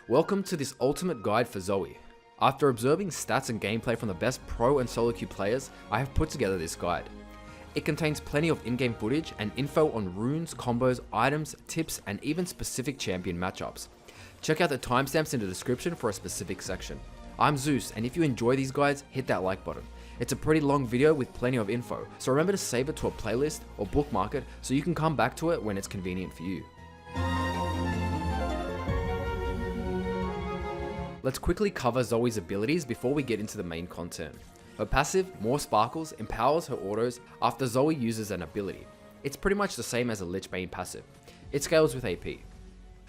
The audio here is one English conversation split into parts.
Welcome to this ultimate guide for ZOE. After observing stats and gameplay from the best pro and solo queue players, I have put together this guide. It contains plenty of in-game footage and info on runes, combos, items, tips, and even specific champion matchups. Check out the timestamps in the description for a specific section. I'm Zoose, and if you enjoy these guides, hit that like button. It's a pretty long video with plenty of info, so remember to save it to a playlist or bookmark it so you can come back to it when it's convenient for you. Let's quickly cover Zoe's abilities before we get into the main content. Her passive, More Sparkles, empowers her autos after Zoe uses an ability. It's pretty much the same as a Lichbane passive. It scales with AP.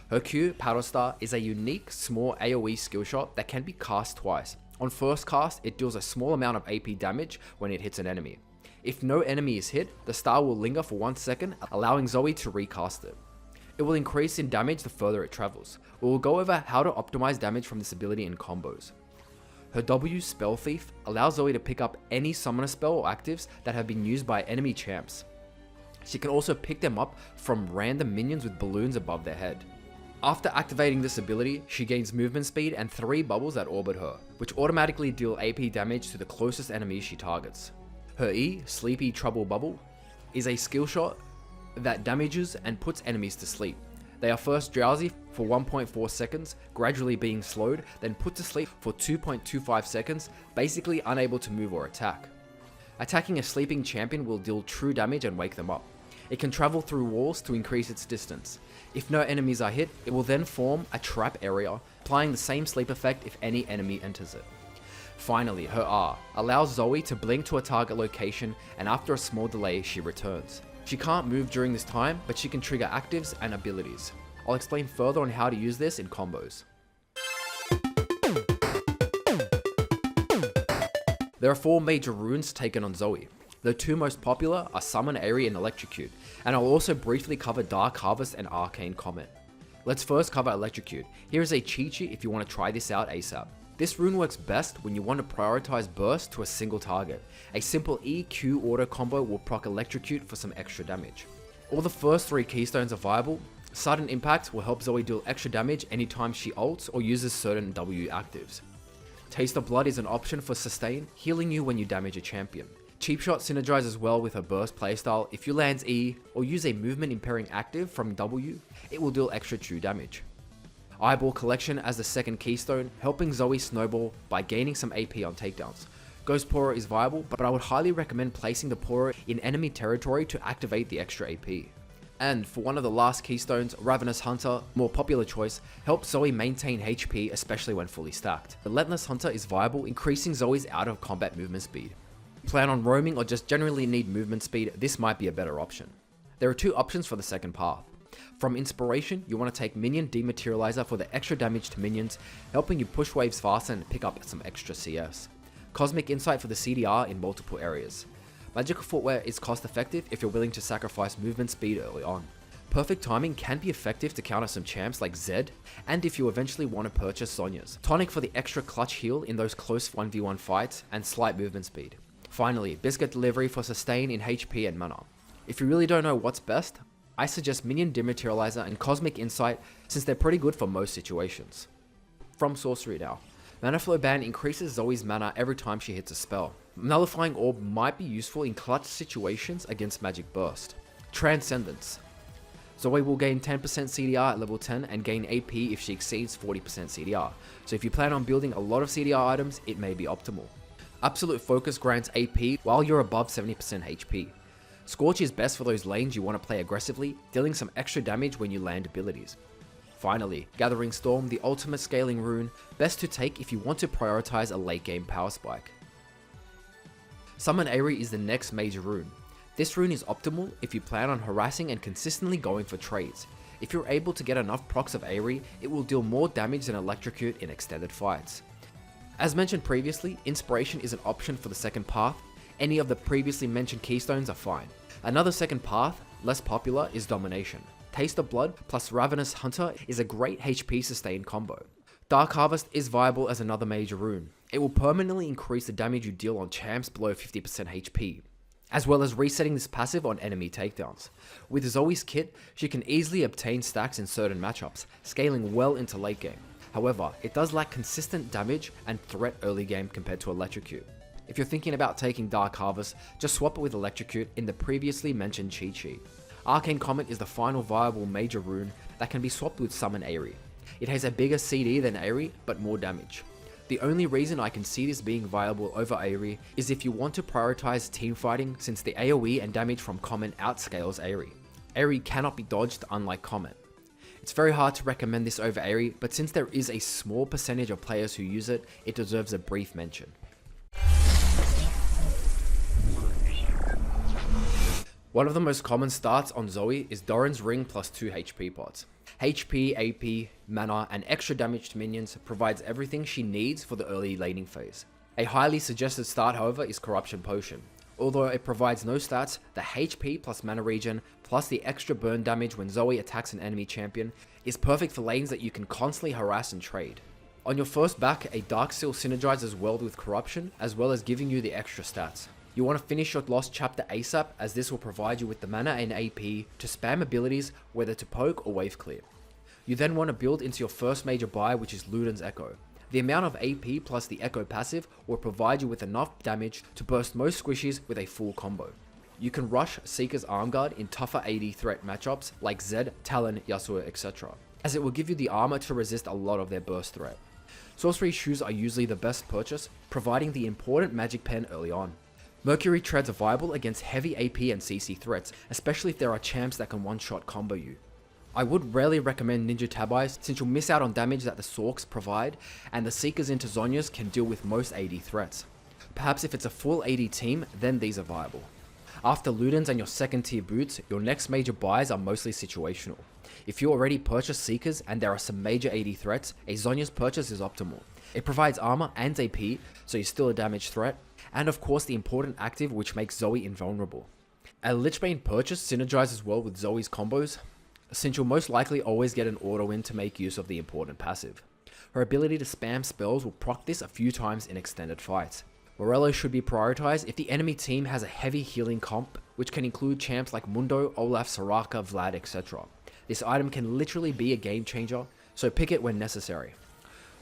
Her Q, Powder Star, is a unique, small AoE skill shot that can be cast twice. On first cast, it deals a small amount of AP damage when it hits an enemy. If no enemy is hit, the star will linger for 1 second, allowing Zoe to recast it. It will increase in damage the further it travels. We will go over how to optimize damage from this ability in combos. Her W, Spell Thief, allows Zoe to pick up any summoner spell or actives that have been used by enemy champs. She can also pick them up from random minions with balloons above their head. After activating this ability, she gains movement speed and 3 bubbles that orbit her, which automatically deal AP damage to the closest enemies she targets. Her E, Sleepy Trouble Bubble, is a skill shot that damages and puts enemies to sleep. They are first drowsy for 1.4 seconds, gradually being slowed, then put to sleep for 2.25 seconds, basically unable to move or attack. Attacking a sleeping champion will deal true damage and wake them up. It can travel through walls to increase its distance. If no enemies are hit, it will then form a trap area, applying the same sleep effect if any enemy enters it. Finally, her R allows Zoe to blink to a target location, and after a small delay, she returns. She can't move during this time, but she can trigger actives and abilities. I'll explain further on how to use this in combos. There are 4 major runes taken on Zoe. The 2 most popular are Summon, Aery, and Electrocute, and I'll also briefly cover Dark Harvest and Arcane Comet. Let's first cover Electrocute. Here is a cheat sheet if you want to try this out ASAP. This rune works best when you want to prioritize burst to a single target. A simple EQ auto combo will proc Electrocute for some extra damage. All the first 3 keystones are viable. Sudden Impact will help Zoe deal extra damage anytime she ults or uses certain W actives. Taste of Blood is an option for sustain, healing you when you damage a champion. Cheap Shot synergizes well with her burst playstyle. If you land E or use a movement impairing active from W, it will deal extra true damage. Eyeball Collection as the second keystone, helping Zoe snowball by gaining some AP on takedowns. Ghost Pourer is viable, but I would highly recommend placing the Pourer in enemy territory to activate the extra AP. And for one of the last keystones, Ravenous Hunter, more popular choice, helps Zoe maintain HP, especially when fully stacked. Relentless Hunter is viable, increasing Zoe's out of combat movement speed. Plan on roaming or just generally need movement speed, this might be a better option. There are 2 options for the second path. From Inspiration, you want to take Minion Dematerializer for the extra damage to minions, helping you push waves faster and pick up some extra CS. Cosmic Insight for the CDR in multiple areas. Magical Footwear is cost effective if you're willing to sacrifice movement speed early on. Perfect Timing can be effective to counter some champs like Zed, and if you eventually want to purchase Sonya's. Tonic for the extra clutch heal in those close 1v1 fights, and slight movement speed. Finally, Biscuit Delivery for sustain in HP and mana. If you really don't know what's best, I suggest Minion Dematerializer and Cosmic Insight since they're pretty good for most situations. From Sorcery now. Mana Flow Ban increases Zoe's mana every time she hits a spell. Nullifying Orb might be useful in clutch situations against Magic Burst. Transcendence. Zoe will gain 10% CDR at level 10 and gain AP if she exceeds 40% CDR, so if you plan on building a lot of CDR items, it may be optimal. Absolute Focus grants AP while you're above 70% HP. Scorch is best for those lanes you want to play aggressively, dealing some extra damage when you land abilities. Finally, Gathering Storm, the ultimate scaling rune, best to take if you want to prioritize a late game power spike. Summon Aery is the next major rune. This rune is optimal if you plan on harassing and consistently going for trades. If you're able to get enough procs of Aery, it will deal more damage than Electrocute in extended fights. As mentioned previously, Inspiration is an option for the second path. Any of the previously mentioned keystones are fine. Another second path, less popular, is Domination. Taste of Blood plus Ravenous Hunter is a great HP sustain combo. Dark Harvest is viable as another major rune. It will permanently increase the damage you deal on champs below 50% HP, as well as resetting this passive on enemy takedowns. With Zoe's kit, she can easily obtain stacks in certain matchups, scaling well into late game. However, it does lack consistent damage and threat early game compared to Electrocute. If you're thinking about taking Dark Harvest, just swap it with Electrocute in the previously mentioned cheat sheet. Arcane Comet is the final viable major rune that can be swapped with Summon Aery. It has a bigger CD than Aery, but more damage. The only reason I can see this being viable over Aery is if you want to prioritize team fighting, since the AoE and damage from Comet outscales Aery. Aery cannot be dodged unlike Comet. It's very hard to recommend this over Aery, but since there is a small percentage of players who use it, it deserves a brief mention. One of the most common starts on ZOE is Doran's Ring plus 2 HP pots. HP, AP, mana, and extra damage to minions provides everything she needs for the early laning phase. A highly suggested start, however, is Corruption Potion. Although it provides no stats, the HP plus mana regen plus the extra burn damage when ZOE attacks an enemy champion is perfect for lanes that you can constantly harass and trade. On your first back, a Dark Seal synergizes well with Corruption, as well as giving you the extra stats. You want to finish your Lost Chapter ASAP, as this will provide you with the mana and AP to spam abilities, whether to poke or wave clear. You then want to build into your first major buy, which is Luden's Echo. The amount of AP plus the Echo passive will provide you with enough damage to burst most squishies with a full combo. You can rush Seeker's Arm Guard in tougher AD threat matchups like Zed, Talon, Yasuo, etc., as it will give you the armor to resist a lot of their burst threat. Sorcery Shoes are usually the best purchase, providing the important magic pen early on. Mercury Treads are viable against heavy AP and CC threats, especially if there are champs that can one-shot combo you. I would rarely recommend Ninja Tabi's, since you'll miss out on damage that the Sorks provide, and the Seekers into Zhonya's can deal with most AD threats. Perhaps if it's a full AD team, then these are viable. After Ludens and your second tier boots, your next major buys are mostly situational. If you already purchased Seekers and there are some major AD threats, a Zhonya's purchase is optimal. It provides armor and AP, so you're still a damage threat, and of course the important active which makes ZOE invulnerable. A Lichbane purchase synergizes well with ZOE's combos, since you'll most likely always get an auto win to make use of the important passive. Her ability to spam spells will proc this a few times in extended fights. Morello should be prioritized if the enemy team has a heavy healing comp, which can include champs like Mundo, Olaf, Soraka, Vlad, etc. This item can literally be a game changer, so pick it when necessary.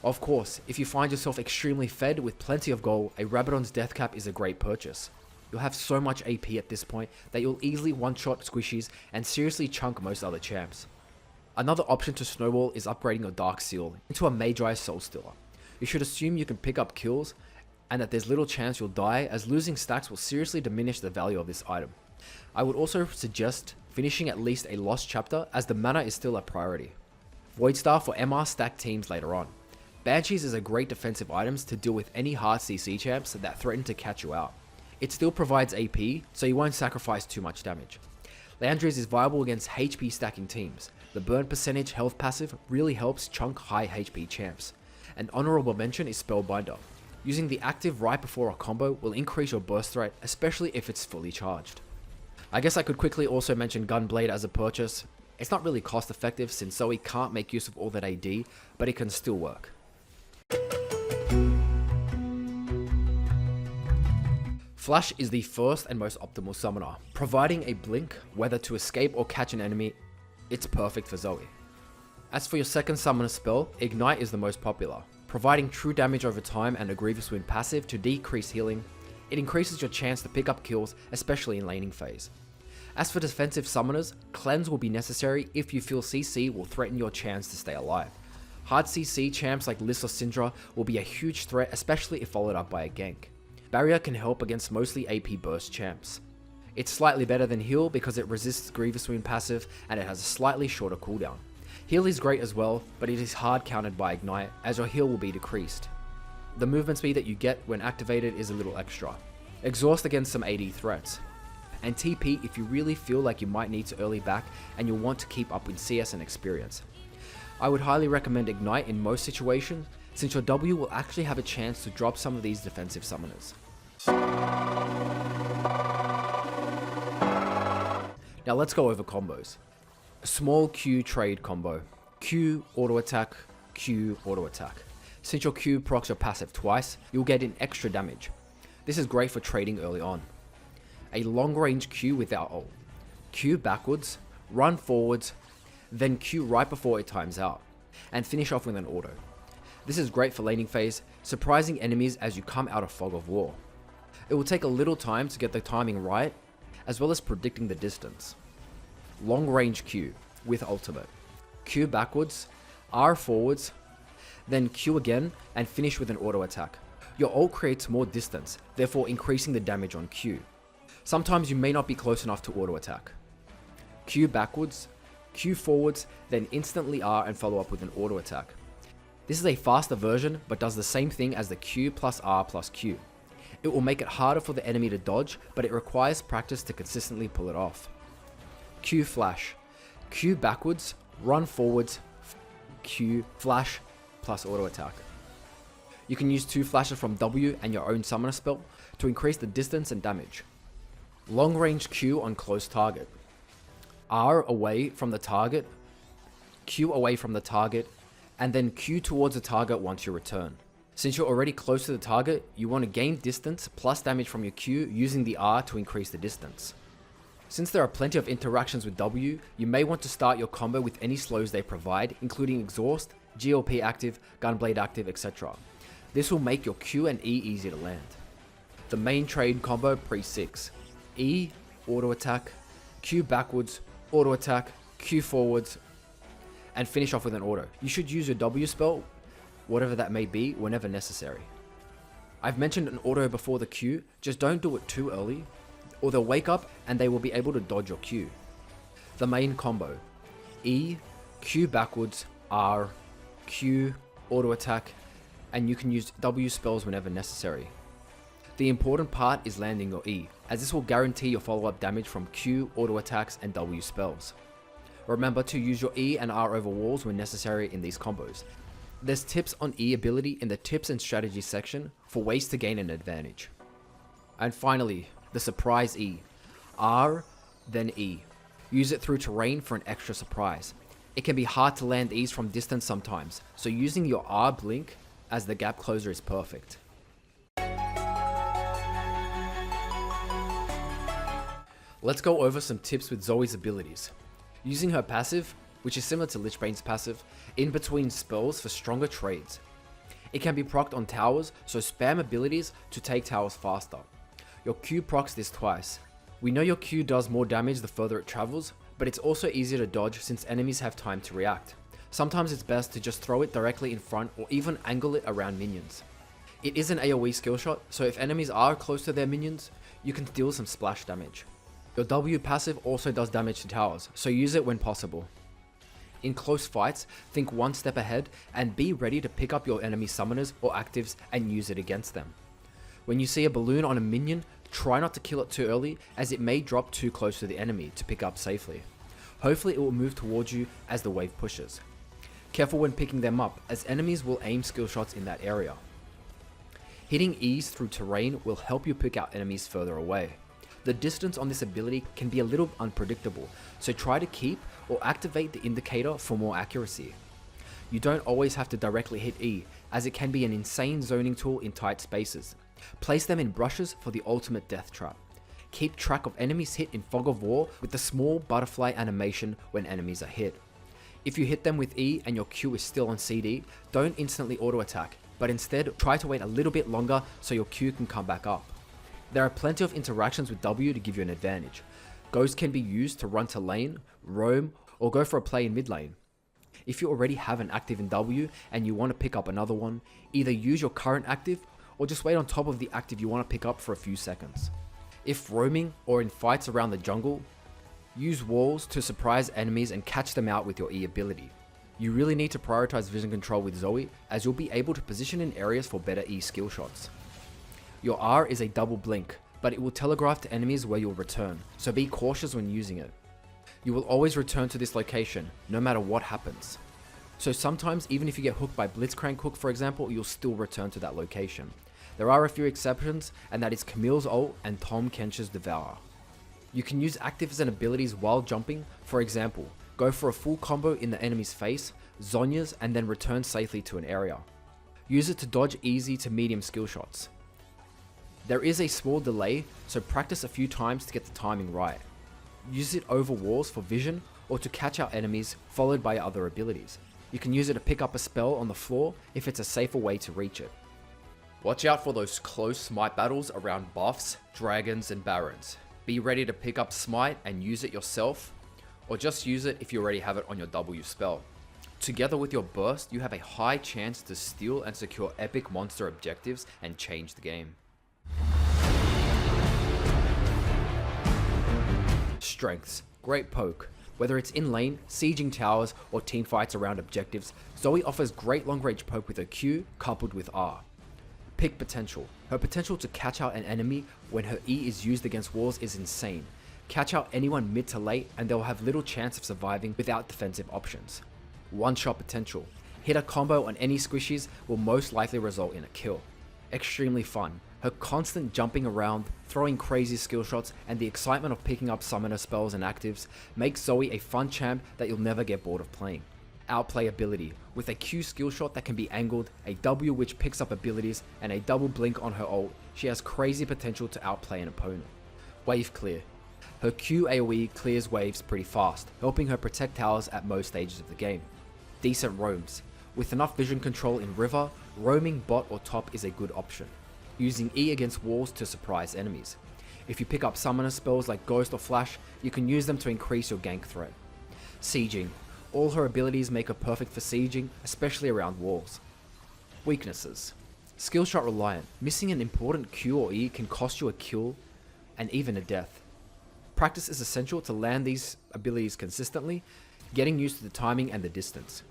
Of course, if you find yourself extremely fed with plenty of gold, a Rabadon's Death Cap is a great purchase. You'll have so much AP at this point that you'll easily one-shot squishies and seriously chunk most other champs. Another option to snowball is upgrading your Dark Seal into a Magi Soul Stealer. You should assume you can pick up kills and that there's little chance you'll die, as losing stacks will seriously diminish the value of this item. I would also suggest finishing at least a Lost Chapter, as the mana is still a priority. Voidstar for MR stack teams later on. Banshees is a great defensive item to deal with any hard CC champs that threaten to catch you out. It still provides AP, so you won't sacrifice too much damage. Landry's is viable against HP stacking teams. The burn percentage health passive really helps chunk high HP champs. An honorable mention is Spellbinder. Using the active right before a combo will increase your burst threat, especially if it's fully charged. I guess I could quickly also mention Gunblade as a purchase. It's not really cost effective since ZOE can't make use of all that AD, but it can still work. Flash is the first and most optimal summoner, providing a blink, whether to escape or catch an enemy. It's perfect for ZOE. As for your second summoner spell, Ignite is the most popular, providing true damage over time and a Grievous Wound passive to decrease healing. It increases your chance to pick up kills, especially in laning phase. As for defensive summoners, Cleanse will be necessary if you feel CC will threaten your chance to stay alive. Hard CC champs like Liss or Syndra will be a huge threat, especially if followed up by a gank. Barrier can help against mostly AP burst champs. It's slightly better than Heal because it resists Grievous Wound passive and it has a slightly shorter cooldown. Heal is great as well, but it is hard countered by Ignite, as your heal will be decreased. The movement speed that you get when activated is a little extra. Exhaust against some AD threats. And TP if you really feel like you might need to early back and you'll want to keep up with CS and experience. I would highly recommend Ignite in most situations, since your W will actually have a chance to drop some of these defensive summoners. Now let's go over combos. A small Q trade combo. Q auto attack, Q auto attack. Since your Q procs your passive twice, you'll get an extra damage. This is great for trading early on. A long range Q without ult. Q backwards, run forwards, then Q right before it times out, and finish off with an auto. This is great for laning phase, surprising enemies as you come out of fog of war. It will take a little time to get the timing right, as well as predicting the distance. Long range Q with ultimate. Q backwards, R forwards, then Q again and finish with an auto attack. Your ult creates more distance, therefore increasing the damage on Q. Sometimes you may not be close enough to auto attack. Q backwards, Q forwards, then instantly R and follow up with an auto attack. This is a faster version but does the same thing as the Q plus R plus Q. It will make it harder for the enemy to dodge, but it requires practice to consistently pull it off. Q flash, Q backwards, run forwards, Q flash plus auto attack. You can use 2 flashes from W and your own summoner spell to increase the distance and damage. Long range Q on close target. R away from the target, Q away from the target, and then Q towards the target once you return. Since you're already close to the target, you want to gain distance plus damage from your Q using the R to increase the distance. Since there are plenty of interactions with W, you may want to start your combo with any slows they provide, including Exhaust, GLP active, Gunblade active, etc. This will make your Q and E easy to land. The main trade combo pre-6. E, auto attack, Q backwards, auto attack, Q forwards, and finish off with an auto. You should use your W spell, whatever that may be, whenever necessary. I've mentioned an auto before the Q, just don't do it too early, or they'll wake up and they will be able to dodge your Q. The main combo. E, Q backwards, R, Q, auto attack, and you can use W spells whenever necessary. The important part is landing your E, as this will guarantee your follow-up damage from Q, auto attacks, and W spells. Remember to use your E and R over walls when necessary in these combos. There's tips on E ability in the tips and strategy section for ways to gain an advantage. And finally, the surprise E. R, then E. Use it through terrain for an extra surprise. It can be hard to land E's from distance sometimes, so using your R blink as the gap closer is perfect. Let's go over some tips with Zoe's abilities. Using her passive, which is similar to Lichbane's passive, in between spells for stronger trades. It can be procced on towers, so spam abilities to take towers faster. Your Q procs this twice. We know your Q does more damage the further it travels, but it's also easier to dodge since enemies have time to react. Sometimes it's best to just throw it directly in front or even angle it around minions. It is an AoE skill shot, so if enemies are close to their minions, you can deal some splash damage. Your W passive also does damage to towers, so use it when possible. In close fights, think one step ahead and be ready to pick up your enemy summoners or actives and use it against them. When you see a balloon on a minion, try not to kill it too early as it may drop too close to the enemy to pick up safely. Hopefully it will move towards you as the wave pushes. Careful when picking them up as enemies will aim skill shots in that area. Hitting E's through terrain will help you pick out enemies further away. The distance on this ability can be a little unpredictable, so try to keep or activate the indicator for more accuracy. You don't always have to directly hit E, as it can be an insane zoning tool in tight spaces. Place them in brushes for the ultimate death trap. Keep track of enemies hit in Fog of War with the small butterfly animation when enemies are hit. If you hit them with E and your Q is still on CD, don't instantly auto attack, but instead try to wait a little bit longer so your Q can come back up. There are plenty of interactions with W to give you an advantage. Ghost can be used to run to lane, roam, or go for a play in mid lane. If you already have an active in W and you want to pick up another one, either use your current active or just wait on top of the active you want to pick up for a few seconds. If roaming or in fights around the jungle, use walls to surprise enemies and catch them out with your E ability. You really need to prioritize vision control with Zoe as you'll be able to position in areas for better E skill shots. Your R is a double blink, but it will telegraph to enemies where you'll return, so be cautious when using it. You will always return to this location, no matter what happens. So sometimes, even if you get hooked by Blitzcrank Hook for example, you'll still return to that location. There are a few exceptions, and that is Camille's ult and Tom Kench's Devour. You can use actives and abilities while jumping, for example, go for a full combo in the enemy's face, Zhonya's, and then return safely to an area. Use it to dodge easy to medium skill shots. There is a small delay, so practice a few times to get the timing right. Use it over walls for vision or to catch out enemies, followed by other abilities. You can use it to pick up a spell on the floor if it's a safer way to reach it. Watch out for those close smite battles around buffs, dragons and barons. Be ready to pick up smite and use it yourself, or just use it if you already have it on your W spell. Together with your burst, you have a high chance to steal and secure epic monster objectives and change the game. Strengths. Great poke. Whether it's in lane, sieging towers, or team fights around objectives, Zoe offers great long range poke with her Q coupled with R. Pick potential. Her potential to catch out an enemy when her E is used against walls is insane. Catch out anyone mid to late and they'll have little chance of surviving without defensive options. One shot potential. Hit a combo on any squishies will most likely result in a kill. Extremely fun. Her constant jumping around, throwing crazy skill shots, and the excitement of picking up summoner spells and actives makes Zoe a fun champ that you'll never get bored of playing. Outplay ability. With a Q skill shot that can be angled, a W which picks up abilities, and a double blink on her ult, she has crazy potential to outplay an opponent. Wave clear. Her Q AoE clears waves pretty fast, helping her protect towers at most stages of the game. Decent roams. With enough vision control in river, roaming bot or top is a good option. Using E against walls to surprise enemies. If you pick up summoner spells like Ghost or Flash, you can use them to increase your gank threat. Sieging. All her abilities make her perfect for sieging, especially around walls. Weaknesses. Skill shot reliant. Missing an important Q or E can cost you a kill and even a death. Practice is essential to land these abilities consistently, getting used to the timing and the distance.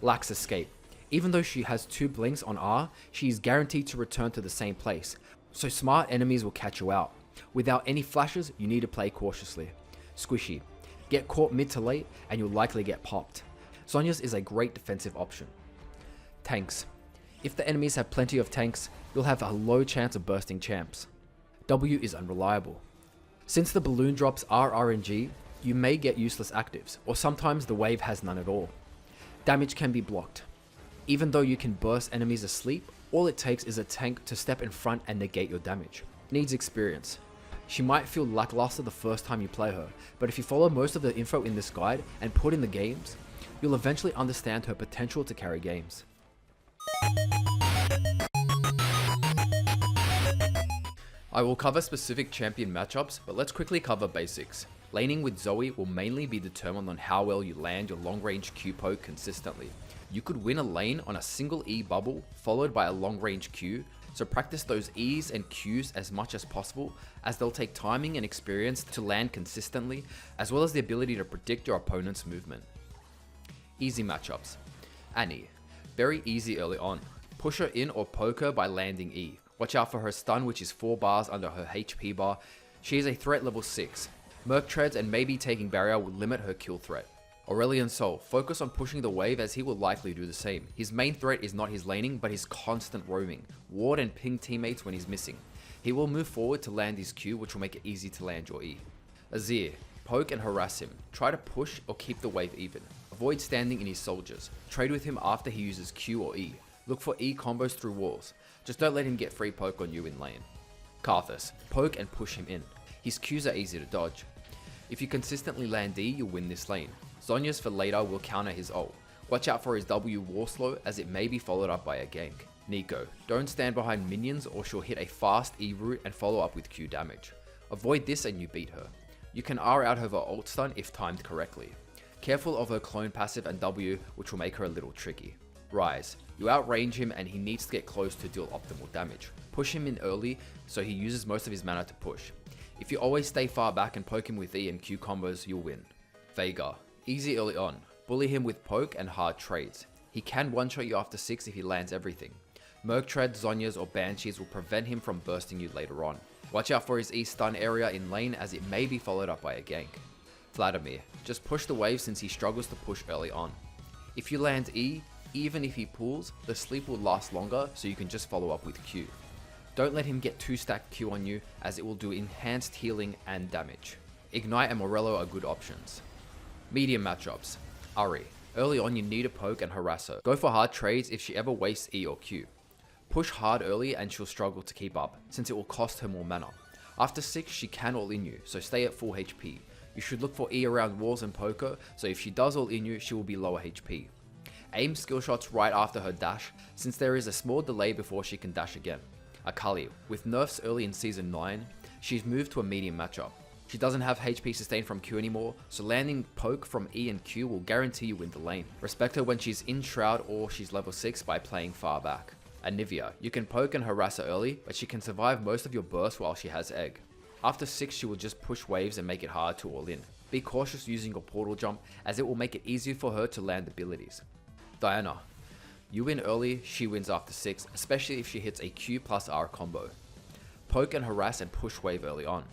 Lacks escape. Even though she has 2 blinks on R, she is guaranteed to return to the same place, so smart enemies will catch you out. Without any flashes, you need to play cautiously. Squishy. Get caught mid to late and you'll likely get popped. Zhonya's is a great defensive option. Tanks. If the enemies have plenty of tanks, you'll have a low chance of bursting champs. W is unreliable. Since the balloon drops are RNG, you may get useless actives, or sometimes the wave has none at all. Damage can be blocked. Even though you can burst enemies asleep, all it takes is a tank to step in front and negate your damage. Needs experience. She might feel lackluster the first time you play her, but if you follow most of the info in this guide and put in the games, you'll eventually understand her potential to carry games. I will cover specific champion matchups, but let's quickly cover basics. Laning with Zoe will mainly be determined on how well you land your long range Q poke consistently. You could win a lane on a single E bubble followed by a long range Q, so practice those E's and Q's as much as possible, as they'll take timing and experience to land consistently, as well as the ability to predict your opponent's movement. Easy matchups. Annie. Very easy early on. Push her in or poke her by landing E. Watch out for her stun, which is 4 bars under her HP bar. She is a threat level 6. Merc treads and maybe taking barrier will limit her kill threat. Aurelion Sol, focus on pushing the wave as he will likely do the same. His main threat is not his laning, but his constant roaming. Ward and ping teammates when he's missing. He will move forward to land his Q, which will make it easy to land your E. Azir, poke and harass him. Try to push or keep the wave even. Avoid standing in his soldiers. Trade with him after he uses Q or E. Look for E combos through walls. Just don't let him get free poke on you in lane. Karthus, poke and push him in. His Qs are easy to dodge. If you consistently land D, you'll win this lane. Zhonya's for later will counter his ult. Watch out for his W war slow, as it may be followed up by a gank. Neeko, don't stand behind minions or she'll hit a fast E route and follow up with Q damage. Avoid this and you beat her. You can R out her ult stun if timed correctly. Careful of her clone passive and W, which will make her a little tricky. Rise, you outrange him and he needs to get close to deal optimal damage. Push him in early so he uses most of his mana to push. If you always stay far back and poke him with E and Q combos, you'll win. Veigar, easy early on. Bully him with poke and hard trades. He can one-shot you after 6 if he lands everything. Merc treads, Zhonya's or Banshees will prevent him from bursting you later on. Watch out for his E stun area in lane, as it may be followed up by a gank. Vladimir, just push the wave since he struggles to push early on. If you land E, even if he pulls, the sleep will last longer, so you can just follow up with Q. Don't let him get 2 stacked Q on you, as it will do enhanced healing and damage. Ignite and Morello are good options. Medium matchups. Aery. Early on you need a poke and harass her. Go for hard trades if she ever wastes E or Q. Push hard early and she'll struggle to keep up, since it will cost her more mana. After 6 she can all in you, so stay at full HP. You should look for E around walls and poke her, so if she does all in you, she will be lower HP. Aim skill shots right after her dash, since there is a small delay before she can dash again. Akali, with nerfs early in Season 9, she's moved to a medium matchup. She doesn't have HP sustain from Q anymore, so landing poke from E and Q will guarantee you win the lane. Respect her when she's in Shroud or she's level 6 by playing far back. Anivia, you can poke and harass her early, but she can survive most of your burst while she has egg. After 6 she will just push waves and make it hard to all in. Be cautious using your portal jump, as it will make it easier for her to land abilities. Diana, you win early, she wins after 6, especially if she hits a Q plus R combo. Poke and harass and push wave early on.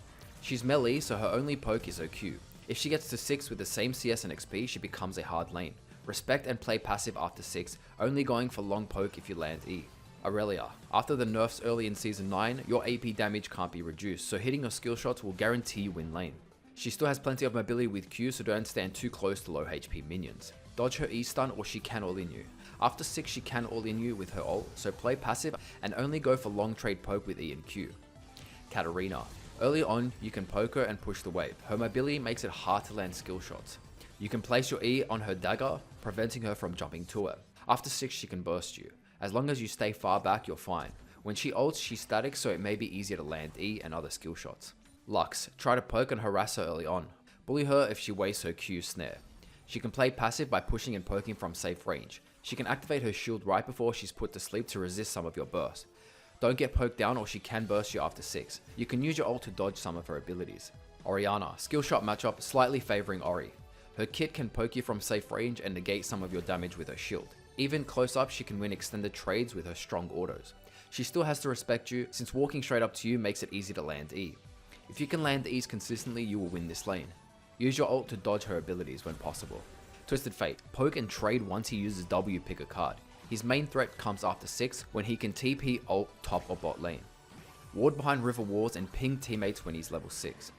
She's melee, so her only poke is her Q. If she gets to 6 with the same CS and XP, she becomes a hard lane. Respect and play passive after 6, only going for long poke if you land E. Aurelia, after the nerfs early in Season 9, your AP damage can't be reduced, so hitting your skill shots will guarantee you win lane. She still has plenty of mobility with Q, so don't stand too close to low HP minions. Dodge her E stun or she can all in you. After 6 she can all in you with her ult, so play passive and only go for long trade poke with E and Q. Katarina, early on you can poke her and push the wave. Her mobility makes it hard to land skill shots. You can place your E on her dagger, preventing her from jumping to it. After 6 she can burst you. As long as you stay far back, you're fine. When she ults, she's static, so it may be easier to land E and other skill shots. Lux, try to poke and harass her early on. Bully her if she wastes her Q snare. She can play passive by pushing and poking from safe range. She can activate her shield right before she's put to sleep to resist some of your burst. Don't get poked down or she can burst you after 6. You can use your ult to dodge some of her abilities. Orianna, skill shot matchup slightly favoring Ori. Her kit can poke you from safe range and negate some of your damage with her shield. Even close up, she can win extended trades with her strong autos. She still has to respect you, since walking straight up to you makes it easy to land E. If you can land E's consistently, you will win this lane. Use your ult to dodge her abilities when possible. Twisted Fate, poke and trade once he uses W pick a card. His main threat comes after 6 when he can TP ult top or bot lane. Ward behind river walls and ping teammates when he's level 6.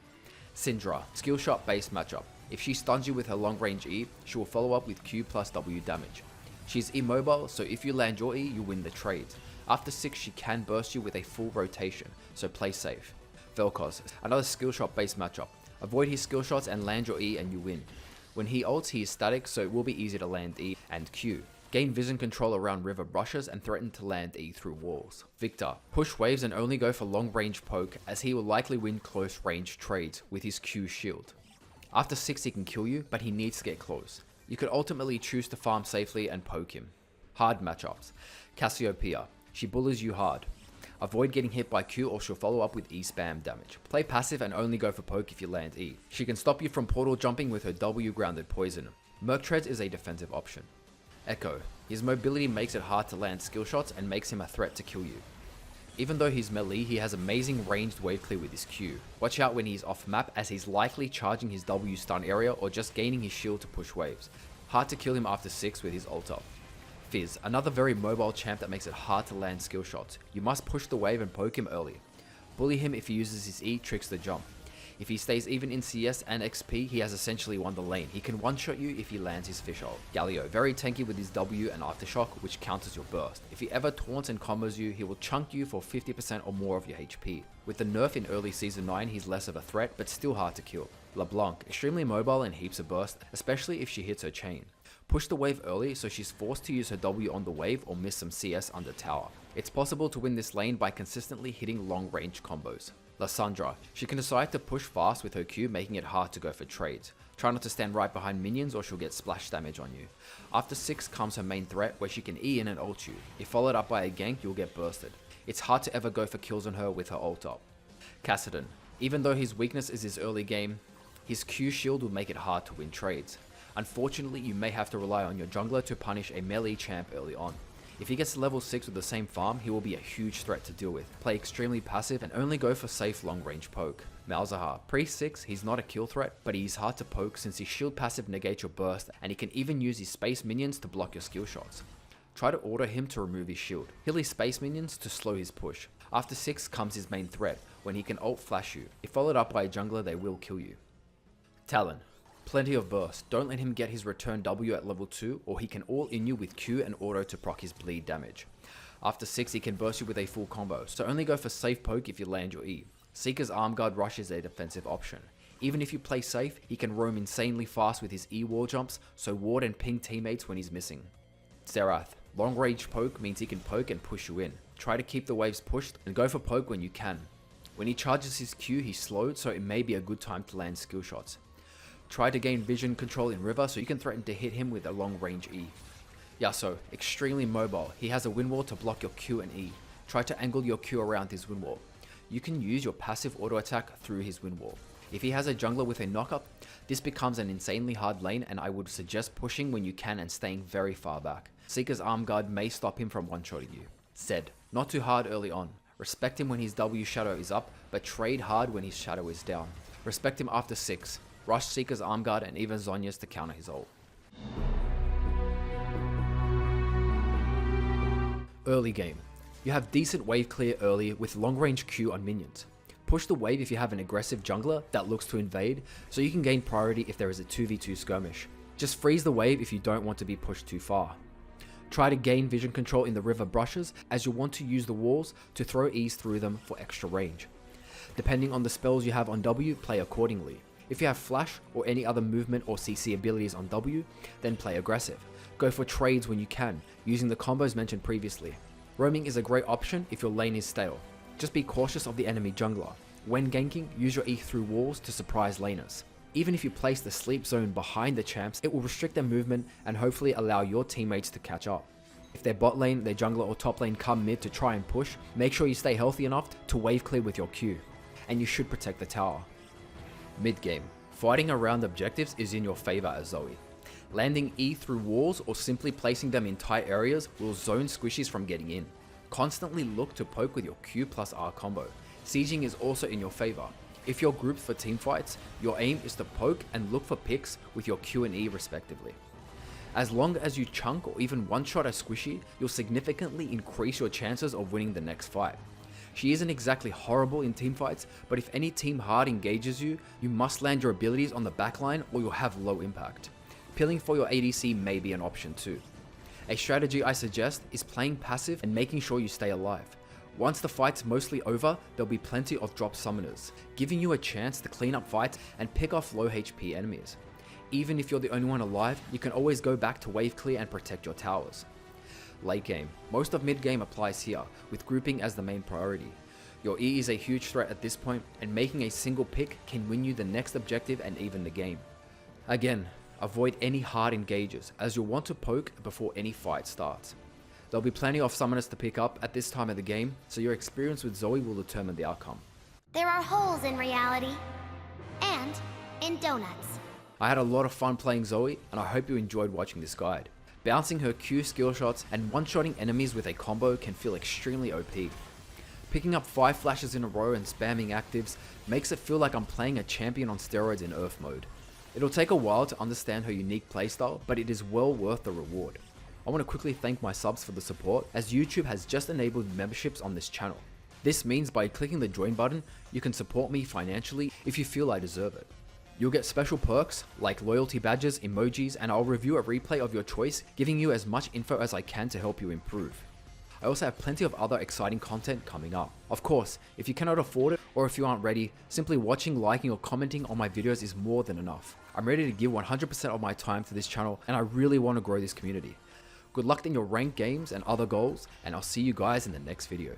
Syndra, skill shot based matchup. If she stuns you with her long range E, she will follow up with Q plus W damage. She's immobile, so if you land your E, you win the trades. After 6 she can burst you with a full rotation, so play safe. Vel'Koz, another skill shot based matchup. Avoid his skill shots and land your E and you win. When he ults he is static, so it will be easy to land E and Q. Gain vision control around river brushes and threaten to land E through walls. Victor, push waves and only go for long range poke, as he will likely win close range trades with his Q shield. After 6 he can kill you, but he needs to get close. You could ultimately choose to farm safely and poke him. Hard matchups. Cassiopeia, she bullies you hard. Avoid getting hit by Q or she'll follow up with E spam damage. Play passive and only go for poke if you land E. She can stop you from portal jumping with her W grounded poison. Merc Treads is a defensive option. Echo, his mobility makes it hard to land skill shots and makes him a threat to kill you. Even though he's melee, he has amazing ranged wave clear with his Q. Watch out when he's off map, as he's likely charging his W stun area or just gaining his shield to push waves. Hard to kill him after 6 with his ult up. Fizz, another very mobile champ that makes it hard to land skill shots. You must push the wave and poke him early. Bully him if he uses his E tricks the jump. If he stays even in CS and XP, he has essentially won the lane. He can one-shot you if he lands his fish ult. Galio, very tanky with his W and aftershock, which counters your burst. If he ever taunts and combos you, he will chunk you for 50% or more of your HP. With the nerf in early Season 9, he's less of a threat, but still hard to kill. LeBlanc, extremely mobile and heaps of burst, especially if she hits her chain. Push the wave early, so she's forced to use her W on the wave or miss some CS under tower. It's possible to win this lane by consistently hitting long range combos. Lysandra, she can decide to push fast with her Q, making it hard to go for trades. Try not to stand right behind minions or she'll get splash damage on you. After 6 comes her main threat, where she can E in and ult you. If followed up by a gank, you'll get bursted. It's hard to ever go for kills on her with her ult up. Kassadin, even though his weakness is his early game, his Q shield will make it hard to win trades. Unfortunately, you may have to rely on your jungler to punish a melee champ early on. If he gets to level 6 with the same farm, he will be a huge threat to deal with. Play extremely passive and only go for safe long range poke. Malzahar, pre-6, he's not a kill threat, but he's hard to poke since his shield passive negates your burst and he can even use his space minions to block your skill shots. Try to order him to remove his shield. Heal his space minions to slow his push. After 6 comes his main threat, when he can ult flash you. If followed up by a jungler, they will kill you. Talon, plenty of burst. Don't let him get his return W at level 2 or he can all in you with Q and auto to proc his bleed damage. After 6 he can burst you with a full combo, so only go for safe poke if you land your E. Seeker's arm guard rush is a defensive option. Even if you play safe, he can roam insanely fast with his E wall jumps, so ward and ping teammates when he's missing. Zerath. Long range poke means he can poke and push you in. Try to keep the waves pushed and go for poke when you can. When he charges his Q, he's slowed, so it may be a good time to land skill shots. Try to gain vision control in river so you can threaten to hit him with a long range E. Yasuo, extremely mobile. He has a wind wall to block your Q and E. Try to angle your Q around his wind wall. You can use your passive auto attack through his wind wall. If he has a jungler with a knockup, this becomes an insanely hard lane, and I would suggest pushing when you can and staying very far back. Seeker's arm guard may stop him from one-shotting you. Zed, not too hard early on. Respect him when his W shadow is up, but trade hard when his shadow is down. Respect him after 6. Rush Seeker's arm guard and even Zhonya's to counter his ult. Early game. You have decent wave clear early with long range Q on minions. Push the wave if you have an aggressive jungler that looks to invade, so you can gain priority if there is a 2v2 skirmish. Just freeze the wave if you don't want to be pushed too far. Try to gain vision control in the river brushes, as you'll want to use the walls to throw E's through them for extra range. Depending on the spells you have on W, play accordingly. If you have flash or any other movement or CC abilities on W, then play aggressive. Go for trades when you can, using the combos mentioned previously. Roaming is a great option if your lane is stale. Just be cautious of the enemy jungler. When ganking, use your E through walls to surprise laners. Even if you place the sleep zone behind the champs, it will restrict their movement and hopefully allow your teammates to catch up. If their bot lane, their jungler or top lane come mid to try and push, make sure you stay healthy enough to wave clear with your Q. And you should protect the tower. Mid game. Fighting around objectives is in your favor as ZOE. Landing E through walls or simply placing them in tight areas will zone squishies from getting in. Constantly look to poke with your Q plus R combo. Sieging is also in your favor. If you're grouped for team fights, your aim is to poke and look for picks with your Q and E respectively. As long as you chunk or even one-shot a squishy, you'll significantly increase your chances of winning the next fight. She isn't exactly horrible in team fights, but if any team hard engages you, you must land your abilities on the backline or you'll have low impact. Pilling for your ADC may be an option too. A strategy I suggest is playing passive and making sure you stay alive. Once the fight's mostly over, there'll be plenty of drop summoners, giving you a chance to clean up fights and pick off low HP enemies. Even if you're the only one alive, you can always go back to wave clear and protect your towers. Late game. Most of mid game applies here, with grouping as the main priority. Your E is a huge threat at this point, and making a single pick can win you the next objective and even the game. Again, avoid any hard engages, as you'll want to poke before any fight starts. There'll be plenty of summoners to pick up at this time of the game, so your experience with ZOE will determine the outcome. There are holes in reality, and in donuts. I had a lot of fun playing ZOE, and I hope you enjoyed watching this guide. Bouncing her Q skill shots and one-shotting enemies with a combo can feel extremely OP. Picking up 5 flashes in a row and spamming actives makes it feel like I'm playing a champion on steroids in Earth mode. It'll take a while to understand her unique playstyle, but it is well worth the reward. I want to quickly thank my subs for the support, as YouTube has just enabled memberships on this channel. This means by clicking the join button, you can support me financially if you feel I deserve it. You'll get special perks like loyalty badges, emojis, and I'll review a replay of your choice, giving you as much info as I can to help you improve. I also have plenty of other exciting content coming up. Of course, if you cannot afford it or if you aren't ready, simply watching, liking, or commenting on my videos is more than enough. I'm ready to give 100% of my time to this channel, and I really want to grow this community. Good luck in your ranked games and other goals, and I'll see you guys in the next video.